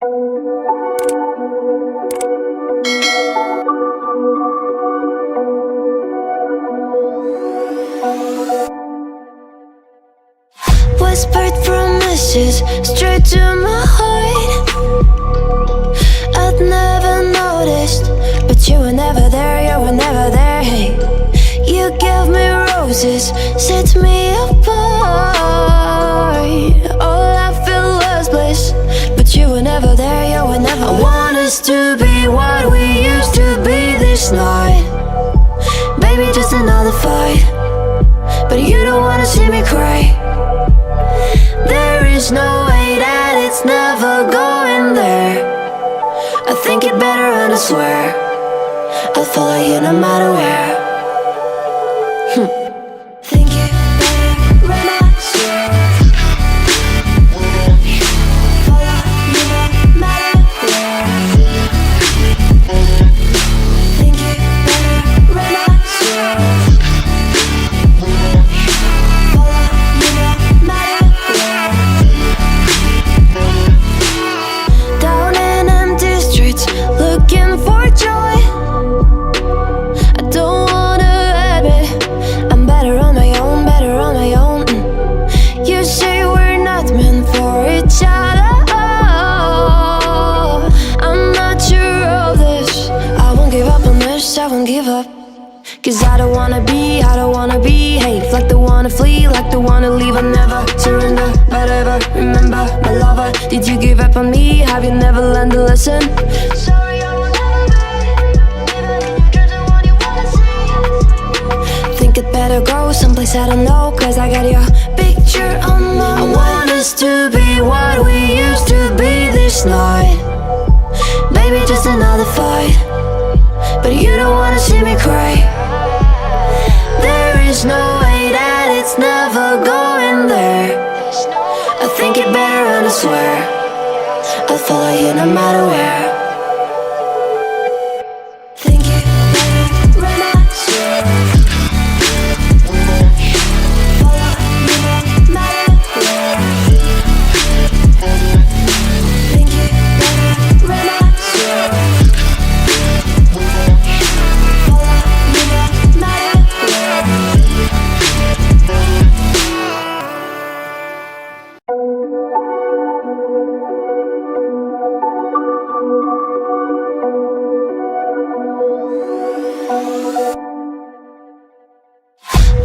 Whispered promises straight to my heart. I'd never noticed, but you were never there, you were never there. Hey, you gave me roses, set me apart. All I feel was bliss, but you were never there, you were never there. I want us to be what we used to be this night. Baby, just another fight, but you don't wanna see me cry. There is no way that it's never going there. I think it better and I swear I'll follow you no matter where. Think it better and I swear follow you no matter where. Think it better and I swear follow you no matter where. Down in empty streets, looking for joy. I don't wanna admit I'm better on my own, better on my own. You say we're not meant for each other. I'm not sure of this. I won't give up on this, I won't give up. Cause I don't wanna behave like the one to flee, like the one to leave. I never surrender, but ever remember my lover. Did you give up on me? Have you never learned a lesson? Sorry, I will never be, even in your dreams, the one you wanna see. Think it better go someplace I don't know, cause I got your picture on my mind. I want us to be what we used to be this night. Baby, just another fight, but you don't wanna see me cry. There is no way that it's never going there. I think it better and I swear I'll follow you no matter where. Think it better and I swear follow you no matter where. Think it better and I swear follow you no matter where.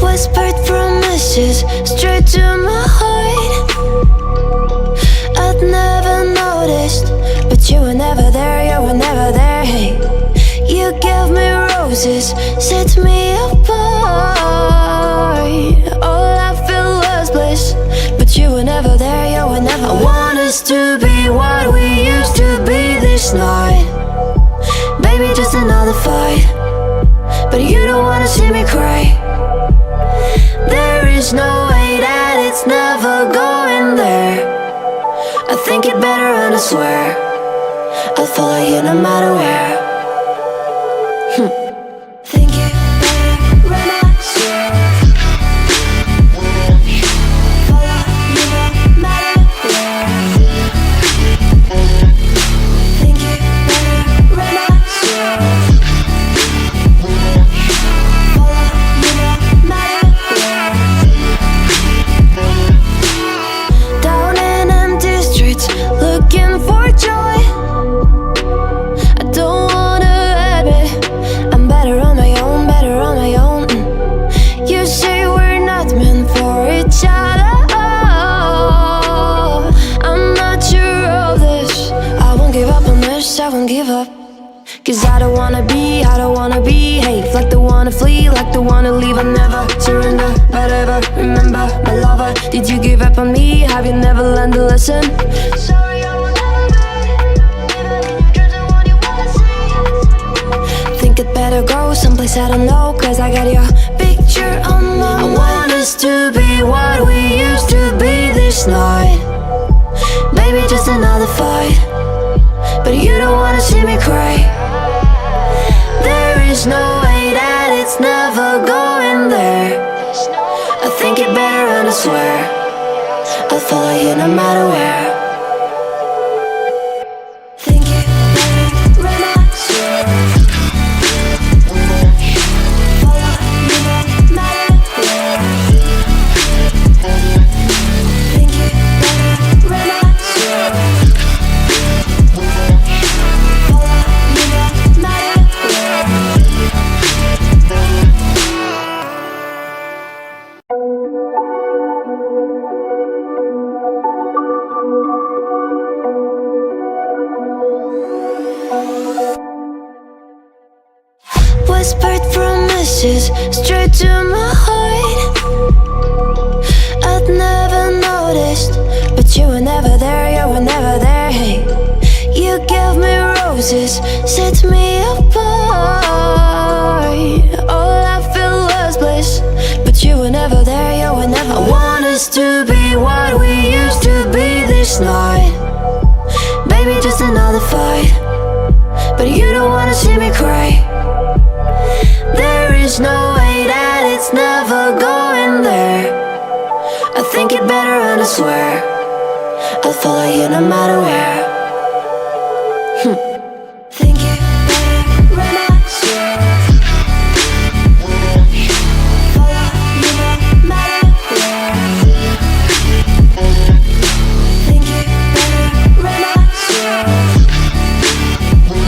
Whispered promises straight to my heart. I'd never noticed, but you were never there, you were never there. Hey, you gave me roses, set me apart. All I feel was bliss, but you were never there, you were never there. I want us to be what we used to be this night. Baby, just another fight, but you don't wanna see me cry. There is no way that it's never going there. I think it better and I swear I'll follow you no matter where. Think it better and I swear follow you no matter where. Think it better and I swear follow you no matter where. Down in empty streets, looking for joy. I don't wanna admit I'm better on my own, better on my own. You say we're not meant for each other. I'm not sure of this. I won't give up on this, I won't give up. Cause I don't wanna behave like the one to flee, like the one to leave. I never surrender, but ever remember my lover. Did you give up on me? Have you never learned a lesson? Sorry, I will never be, even in your dreams, the one you wanna see. Think it better go someplace I don't know, cause I got your picture on my mind. I want us to be what we used to be this night. Baby, just another fight, but you don't wanna see me cry. There is no way that it's never going there. I think it better and I swear I'll follow you no matter where. Whispered promises straight to my heart. I'd never noticed, but you were never there, you were never there. Hey, you gave me roses, set me apart. All I felt was bliss, but you were never there, you were never there. I want us to be what we used to be this night. Baby, just another fight, but you don't wanna see me cry. There is no way that it's never going there. I think it better and I swear I'll follow you no matter where.